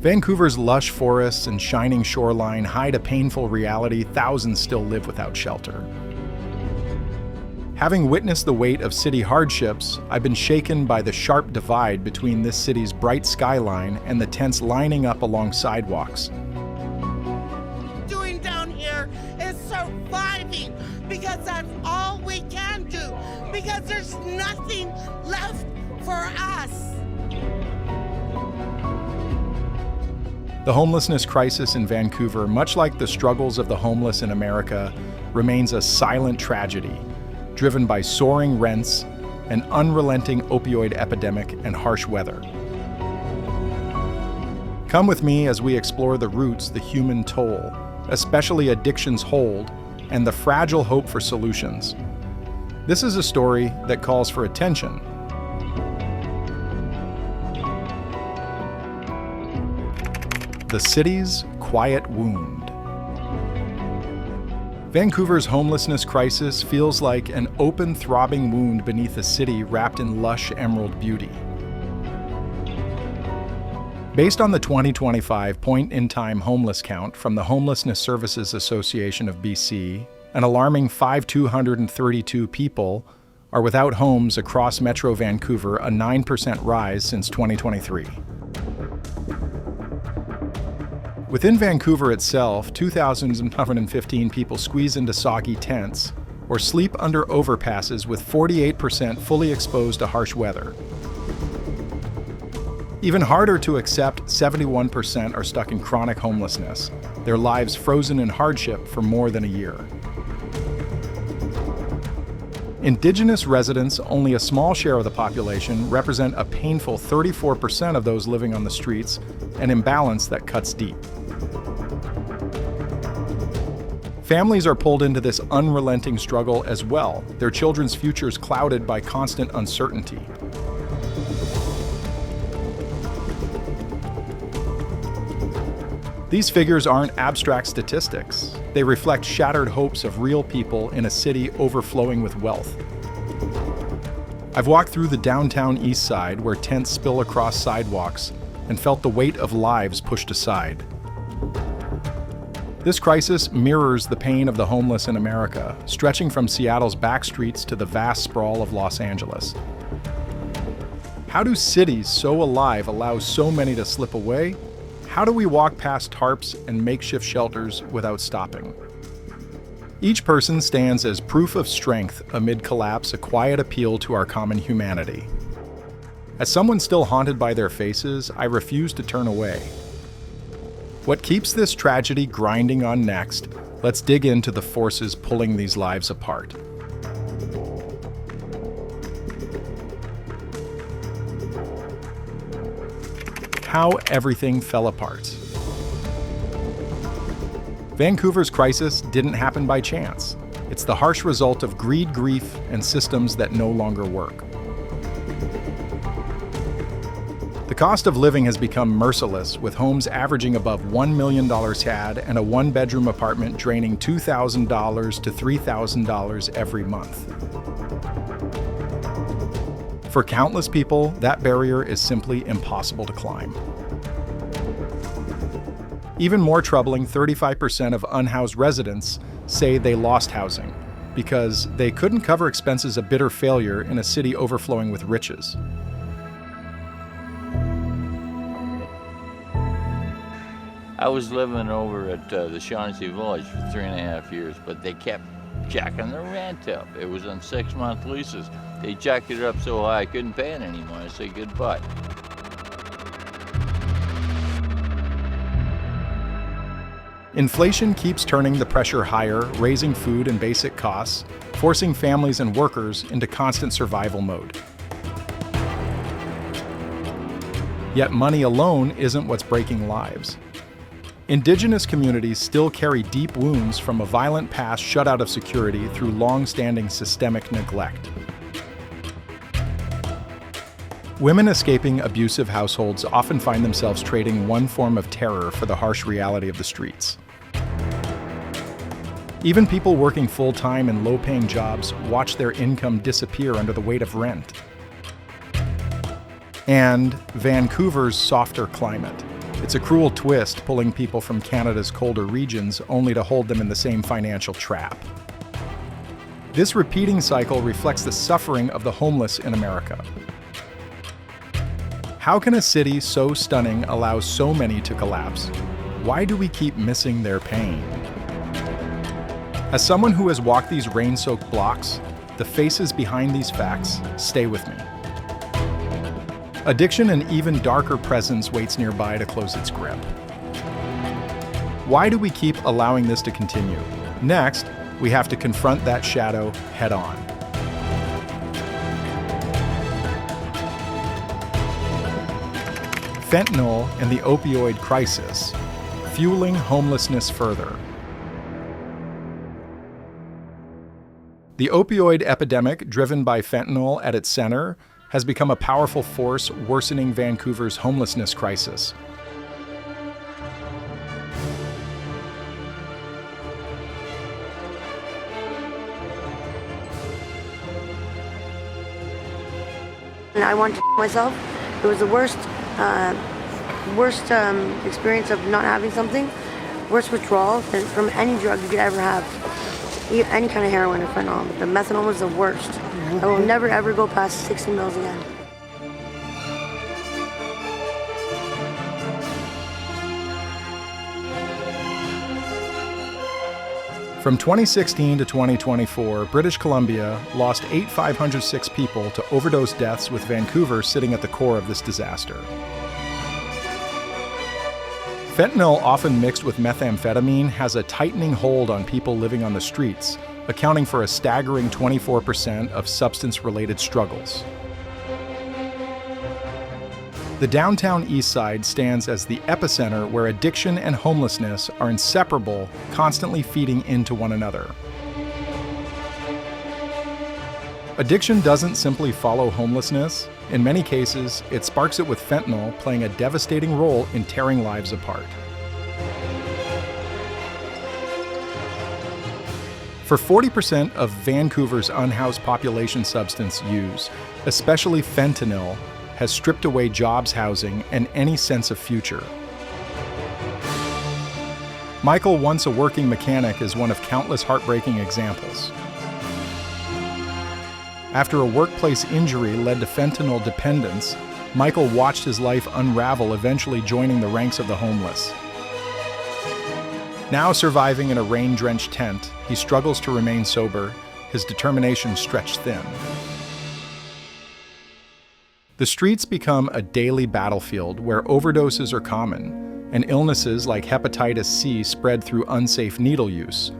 Vancouver's lush forests and shining shoreline hide a painful reality: thousands still live without shelter. Having witnessed the weight of city hardships, I've been shaken by the sharp divide between this city's bright skyline and the tents lining up along sidewalks. Doing down here is surviving, because that's all we can do, because there's nothing left for us. The homelessness crisis in Vancouver, much like the struggles of the homeless in America, remains a silent tragedy, driven by soaring rents, an unrelenting opioid epidemic, and harsh weather. Come with me as we explore the roots, the human toll, especially addiction's hold, and the fragile hope for solutions. This is a story that calls for attention. The city's quiet wound. Vancouver's homelessness crisis feels like an open, throbbing wound beneath a city wrapped in lush emerald beauty. Based on the 2025 point-in-time homeless count from the Homelessness Services Association of BC, an alarming 5,232 people are without homes across Metro Vancouver, a 9% rise since 2023. Within Vancouver itself, 2,115 people squeeze into soggy tents or sleep under overpasses, with 48% fully exposed to harsh weather. Even harder to accept, 71% are stuck in chronic homelessness, their lives frozen in hardship for more than a year. Indigenous residents, only a small share of the population, represent a painful 34% of those living on the streets, an imbalance that cuts deep. Families are pulled into this unrelenting struggle as well, their children's futures clouded by constant uncertainty. These figures aren't abstract statistics. They reflect shattered hopes of real people in a city overflowing with wealth. I've walked through the downtown east side, where tents spill across sidewalks, and felt the weight of lives pushed aside. This crisis mirrors the pain of the homeless in America, stretching from Seattle's back streets to the vast sprawl of Los Angeles. How do cities so alive allow so many to slip away? How do we walk past tarps and makeshift shelters without stopping? Each person stands as proof of strength amid collapse, a quiet appeal to our common humanity. As someone still haunted by their faces, I refuse to turn away. What keeps this tragedy grinding on next? Let's dig into the forces pulling these lives apart. How everything fell apart. Vancouver's crisis didn't happen by chance. It's the harsh result of greed, grief, and systems that no longer work. The cost of living has become merciless, with homes averaging above $1 million CAD and a one-bedroom apartment draining $2,000 to $3,000 every month. For countless people, that barrier is simply impossible to climb. Even more troubling, 35% of unhoused residents say they lost housing because they couldn't cover expenses of bitter failure in a city overflowing with riches. I was living over at the Shaughnessy Village for 3.5 years, but they kept jacking the rent up. It was on 6-month leases. They jacked it up so high I couldn't pay it anymore. I said goodbye. Inflation keeps turning the pressure higher, raising food and basic costs, forcing families and workers into constant survival mode. Yet money alone isn't what's breaking lives. Indigenous communities still carry deep wounds from a violent past shut out of security through long-standing systemic neglect. Women escaping abusive households often find themselves trading one form of terror for the harsh reality of the streets. Even people working full-time in low-paying jobs watch their income disappear under the weight of rent. And Vancouver's softer climate. It's a cruel twist, pulling people from Canada's colder regions only to hold them in the same financial trap. This repeating cycle reflects the suffering of the homeless in America. How can a city so stunning allow so many to collapse? Why do we keep missing their pain? As someone who has walked these rain-soaked blocks, the faces behind these facts stay with me. Addiction, an even darker presence, waits nearby to close its grip. Why do we keep allowing this to continue? Next, we have to confront that shadow head-on. Fentanyl and the opioid crisis, fueling homelessness further. The opioid epidemic, driven by fentanyl at its center, has become a powerful force worsening Vancouver's homelessness crisis. And I wanted to myself. It was the worst experience of not having something, worst withdrawal than from any drug you could ever have. Any kind of heroin or fentanyl. The methanol was the worst. I will never ever go past 60 mils again. From 2016 to 2024, British Columbia lost 8,506 people to overdose deaths, with Vancouver sitting at the core of this disaster. Fentanyl, often mixed with methamphetamine, has a tightening hold on people living on the streets, accounting for a staggering 24% of substance-related struggles. The downtown east side stands as the epicenter where addiction and homelessness are inseparable, constantly feeding into one another. Addiction doesn't simply follow homelessness. In many cases, it sparks it, with fentanyl playing a devastating role in tearing lives apart. For 40% of Vancouver's unhoused population, substance use, especially fentanyl, has stripped away jobs, housing, and any sense of future. Michael, once a working mechanic, is one of countless heartbreaking examples. After a workplace injury led to fentanyl dependence, Michael watched his life unravel, eventually joining the ranks of the homeless. Now surviving in a rain-drenched tent, he struggles to remain sober, his determination stretched thin. The streets become a daily battlefield where overdoses are common, and illnesses like hepatitis C spread through unsafe needle use.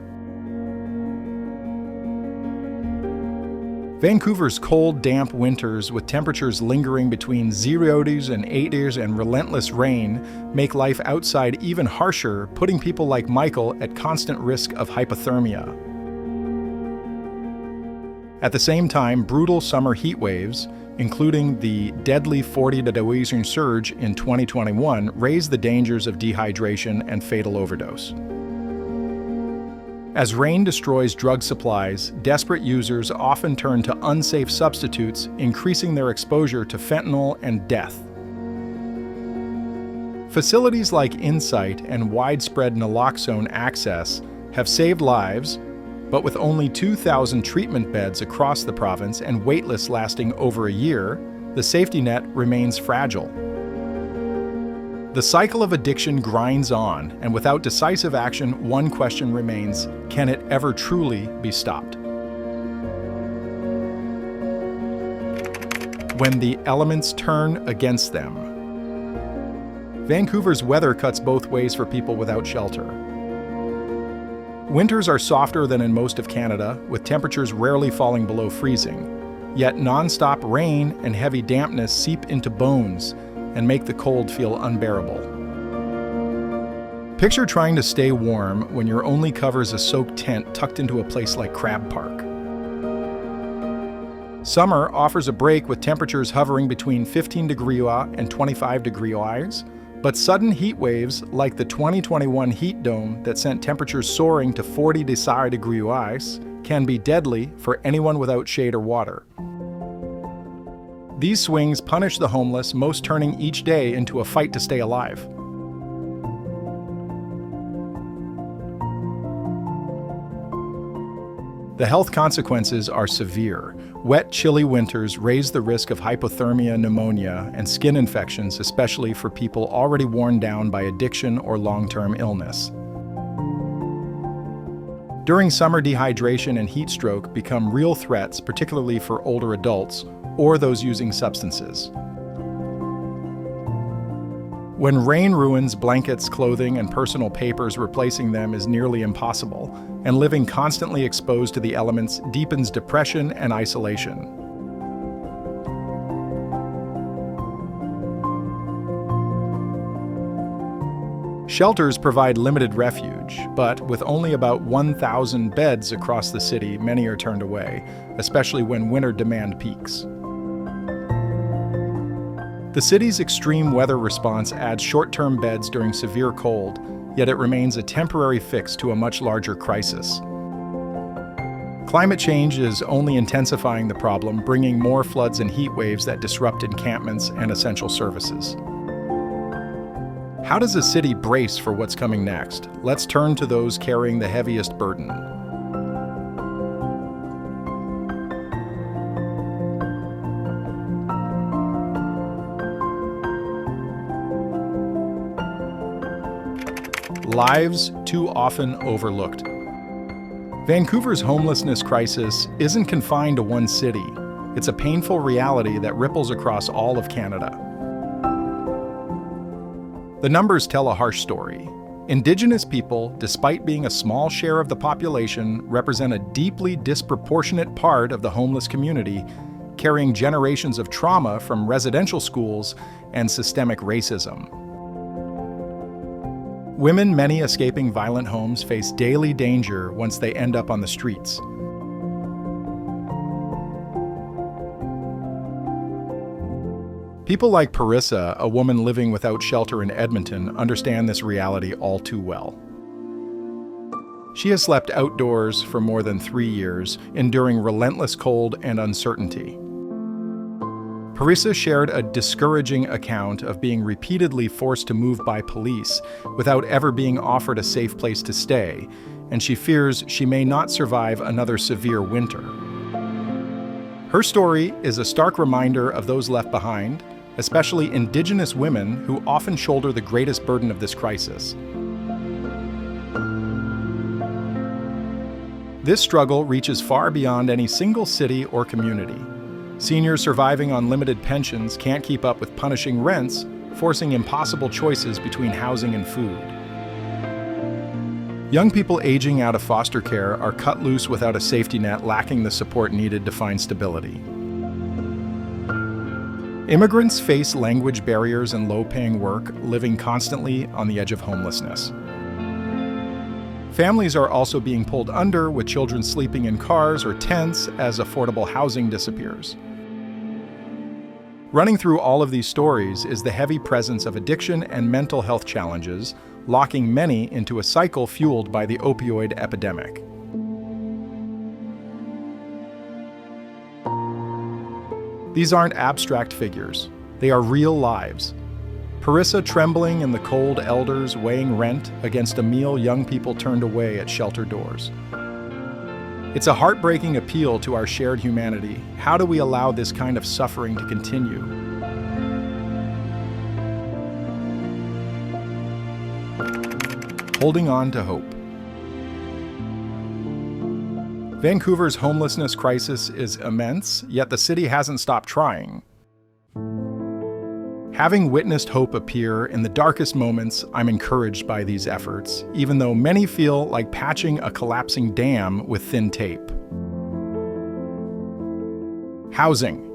Vancouver's cold, damp winters, with temperatures lingering between 0s and 80s and relentless rain, make life outside even harsher, putting people like Michael at constant risk of hypothermia. At the same time, brutal summer heat waves, including the deadly 40°C surge in 2021, raised the dangers of dehydration and fatal overdose. As rain destroys drug supplies, desperate users often turn to unsafe substitutes, increasing their exposure to fentanyl and death. Facilities like Insight and widespread naloxone access have saved lives, but with only 2,000 treatment beds across the province and waitlists lasting over a year, the safety net remains fragile. The cycle of addiction grinds on, and without decisive action, one question remains: can it ever truly be stopped? When the elements turn against them. Vancouver's weather cuts both ways for people without shelter. Winters are softer than in most of Canada, with temperatures rarely falling below freezing. Yet non-stop rain and heavy dampness seep into bones and make the cold feel unbearable. Picture trying to stay warm when your only cover is a soaked tent tucked into a place like Crab Park. Summer offers a break, with temperatures hovering between 15 degrees and 25 degrees, but sudden heat waves like the 2021 heat dome that sent temperatures soaring to 40 degrees can be deadly for anyone without shade or water. These swings punish the homeless, most turning each day into a fight to stay alive. The health consequences are severe. Wet, chilly winters raise the risk of hypothermia, pneumonia, and skin infections, especially for people already worn down by addiction or long-term illness. During summer, dehydration and heat stroke become real threats, particularly for older adults or those using substances. When rain ruins blankets, clothing, and personal papers, replacing them is nearly impossible, and living constantly exposed to the elements deepens depression and isolation. Shelters provide limited refuge, but with only about 1,000 beds across the city, many are turned away, especially when winter demand peaks. The city's extreme weather response adds short-term beds during severe cold, yet it remains a temporary fix to a much larger crisis. Climate change is only intensifying the problem, bringing more floods and heat waves that disrupt encampments and essential services. How does a city brace for what's coming next? Let's turn to those carrying the heaviest burden. Lives too often overlooked. Vancouver's homelessness crisis isn't confined to one city. It's a painful reality that ripples across all of Canada. The numbers tell a harsh story. Indigenous people, despite being a small share of the population, represent a deeply disproportionate part of the homeless community, carrying generations of trauma from residential schools and systemic racism. Women, many escaping violent homes, face daily danger once they end up on the streets. People like Parissa, a woman living without shelter in Edmonton, understand this reality all too well. She has slept outdoors for more than 3 years, enduring relentless cold and uncertainty. Parissa shared a discouraging account of being repeatedly forced to move by police without ever being offered a safe place to stay, and she fears she may not survive another severe winter. Her story is a stark reminder of those left behind, especially Indigenous women who often shoulder the greatest burden of this crisis. This struggle reaches far beyond any single city or community. Seniors surviving on limited pensions can't keep up with punishing rents, forcing impossible choices between housing and food. Young people aging out of foster care are cut loose without a safety net, lacking the support needed to find stability. Immigrants face language barriers and low-paying work, living constantly on the edge of homelessness. Families are also being pulled under, with children sleeping in cars or tents as affordable housing disappears. Running through all of these stories is the heavy presence of addiction and mental health challenges, locking many into a cycle fueled by the opioid epidemic. These aren't abstract figures. They are real lives. Parissa trembling in the cold, elders weighing rent against a meal young people turned away at shelter doors. It's a heartbreaking appeal to our shared humanity. How do we allow this kind of suffering to continue? Holding on to hope. Vancouver's homelessness crisis is immense, yet the city hasn't stopped trying. Having witnessed hope appear in the darkest moments, I'm encouraged by these efforts, even though many feel like patching a collapsing dam with thin tape. Housing.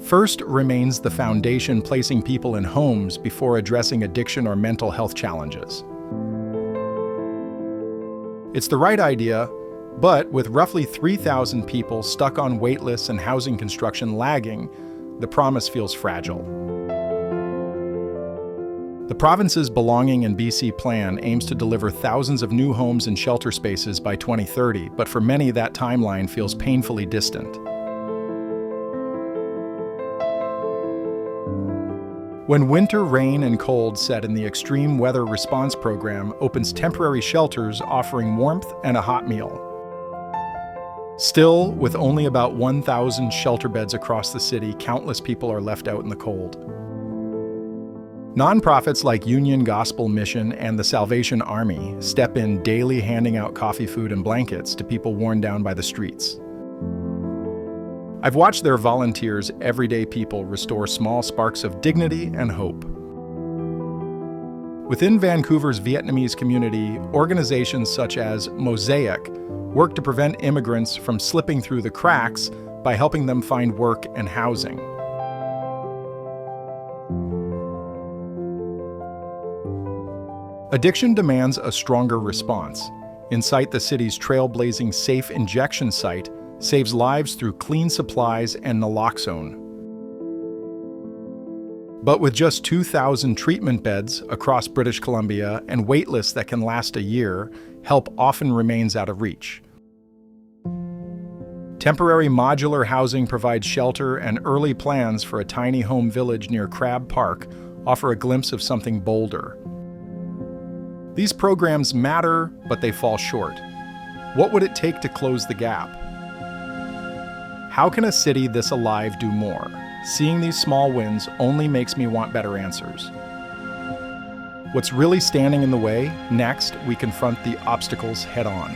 First remains the foundation, placing people in homes before addressing addiction or mental health challenges. It's the right idea, but with roughly 3,000 people stuck on wait lists and housing construction lagging, the promise feels fragile. The province's Belonging in BC plan aims to deliver thousands of new homes and shelter spaces by 2030, but for many that timeline feels painfully distant. When winter rain and cold set in, the Extreme Weather Response Program opens temporary shelters offering warmth and a hot meal. Still, with only about 1,000 shelter beds across the city, countless people are left out in the cold. Nonprofits like Union Gospel Mission and the Salvation Army step in daily, handing out coffee, food, and blankets to people worn down by the streets. I've watched their volunteers, everyday people, restore small sparks of dignity and hope. Within Vancouver's Vietnamese community, organizations such as Mosaic work to prevent immigrants from slipping through the cracks by helping them find work and housing. Addiction demands a stronger response. Inside the city's trailblazing safe injection site saves lives through clean supplies and naloxone. But with just 2,000 treatment beds across British Columbia and waitlists that can last a year, help often remains out of reach. Temporary modular housing provides shelter, and early plans for a tiny home village near Crab Park offer a glimpse of something bolder. These programs matter, but they fall short. What would it take to close the gap? How can a city this alive do more? Seeing these small wins only makes me want better answers. What's really standing in the way? Next, we confront the obstacles head on.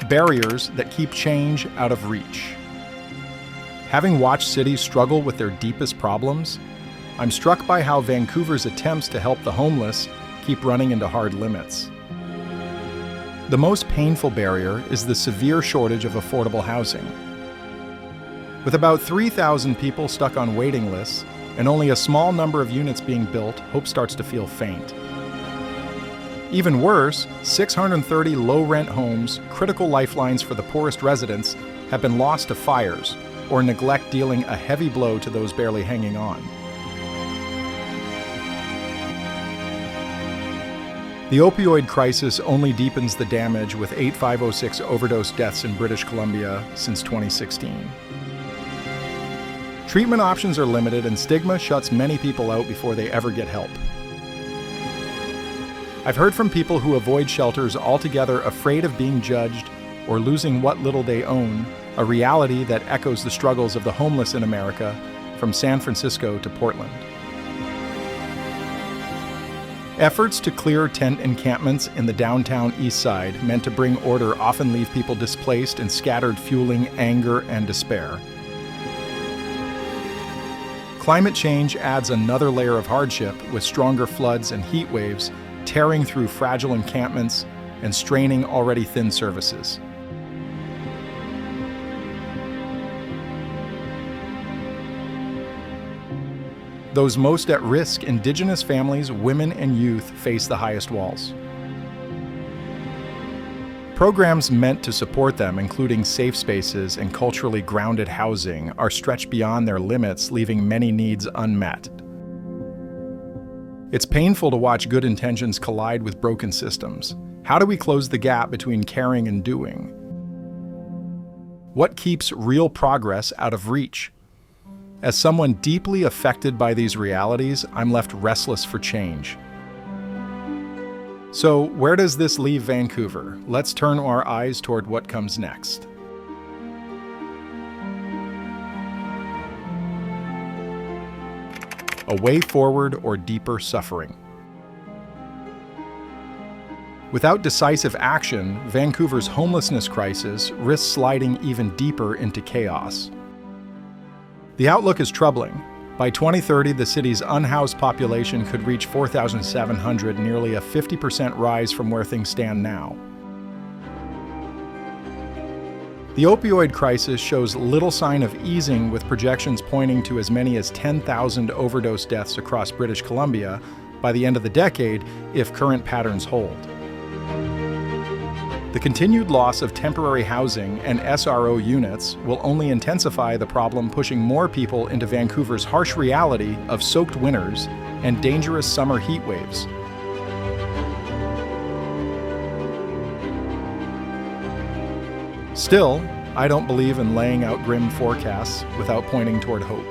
Barriers that keep change out of reach. Having watched cities struggle with their deepest problems, I'm struck by how Vancouver's attempts to help the homeless keep running into hard limits. The most painful barrier is the severe shortage of affordable housing. With about 3,000 people stuck on waiting lists and only a small number of units being built, hope starts to feel faint. Even worse, 630 low-rent homes, critical lifelines for the poorest residents, have been lost to fires or neglect, dealing a heavy blow to those barely hanging on. The opioid crisis only deepens the damage, with 8,506 overdose deaths in British Columbia since 2016. Treatment options are limited, and stigma shuts many people out before they ever get help. I've heard from people who avoid shelters altogether, afraid of being judged or losing what little they own, a reality that echoes the struggles of the homeless in America, from San Francisco to Portland. Efforts to clear tent encampments in the downtown east side, meant to bring order, often leave people displaced and scattered, fueling anger and despair. Climate change adds another layer of hardship, with stronger floods and heat waves tearing through fragile encampments and straining already thin services. Those most at risk, Indigenous families, women, and youth, face the highest walls. Programs meant to support them, including safe spaces and culturally grounded housing, are stretched beyond their limits, leaving many needs unmet. It's painful to watch good intentions collide with broken systems. How do we close the gap between caring and doing? What keeps real progress out of reach? As someone deeply affected by these realities, I'm left restless for change. So, where does this leave Vancouver? Let's turn our eyes toward what comes next. A way forward or deeper suffering. Without decisive action, Vancouver's homelessness crisis risks sliding even deeper into chaos. The outlook is troubling. By 2030, the city's unhoused population could reach 4,700, nearly a 50% rise from where things stand now. The opioid crisis shows little sign of easing, with projections pointing to as many as 10,000 overdose deaths across British Columbia by the end of the decade if current patterns hold. The continued loss of temporary housing and SRO units will only intensify the problem, pushing more people into Vancouver's harsh reality of soaked winters and dangerous summer heat waves. Still, I don't believe in laying out grim forecasts without pointing toward hope.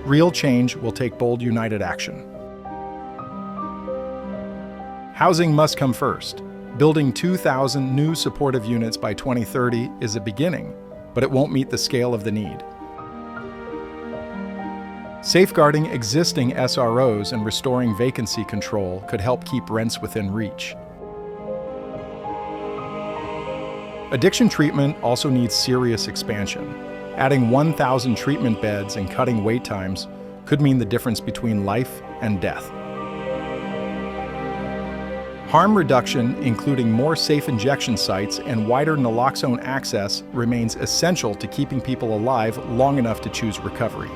Real change will take bold, united action. Housing must come first. Building 2,000 new supportive units by 2030 is a beginning, but it won't meet the scale of the need. Safeguarding existing SROs and restoring vacancy control could help keep rents within reach. Addiction treatment also needs serious expansion. Adding 1,000 treatment beds and cutting wait times could mean the difference between life and death. Harm reduction, including more safe injection sites and wider naloxone access, remains essential to keeping people alive long enough to choose recovery.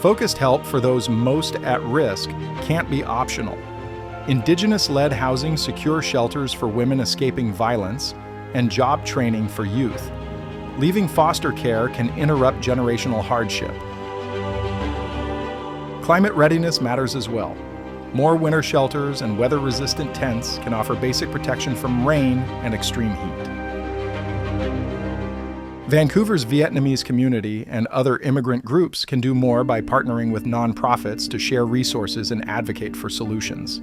Focused help for those most at risk can't be optional. Indigenous-led housing secures shelters for women escaping violence and job training for youth. Leaving foster care can interrupt generational hardship. Climate readiness matters as well. More winter shelters and weather-resistant tents can offer basic protection from rain and extreme heat. Vancouver's Vietnamese community and other immigrant groups can do more by partnering with nonprofits to share resources and advocate for solutions.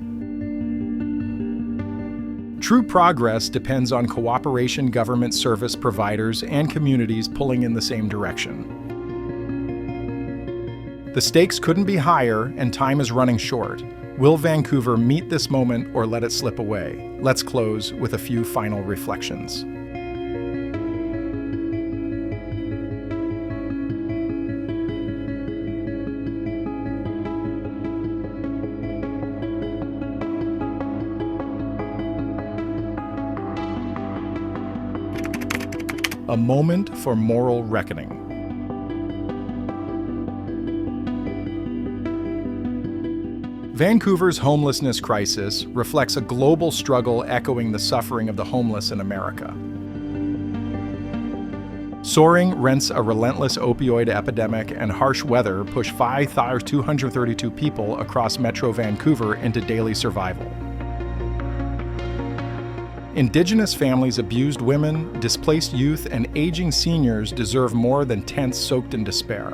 True progress depends on cooperation, government service providers, and communities pulling in the same direction. The stakes couldn't be higher, and time is running short. Will Vancouver meet this moment or let it slip away? Let's close with a few final reflections. A moment for moral reckoning. Vancouver's homelessness crisis reflects a global struggle echoing the suffering of the homeless in America. Soaring rents, a relentless opioid epidemic, and harsh weather push 5,232 people across Metro Vancouver into daily survival. Indigenous families, abused women, displaced youth, and aging seniors deserve more than tents soaked in despair.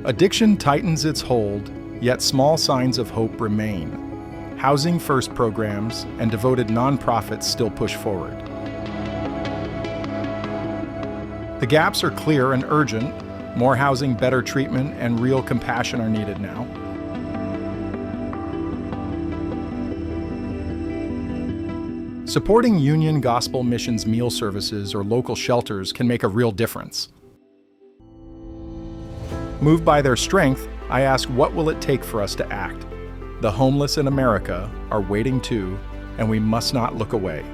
Addiction tightens its hold, yet small signs of hope remain. Housing First programs and devoted nonprofits still push forward. The gaps are clear and urgent. More housing, better treatment, and real compassion are needed now. Supporting Union Gospel Missions meal services or local shelters can make a real difference. Moved by their strength, I ask, what will it take for us to act? The homeless in America are waiting too, and we must not look away.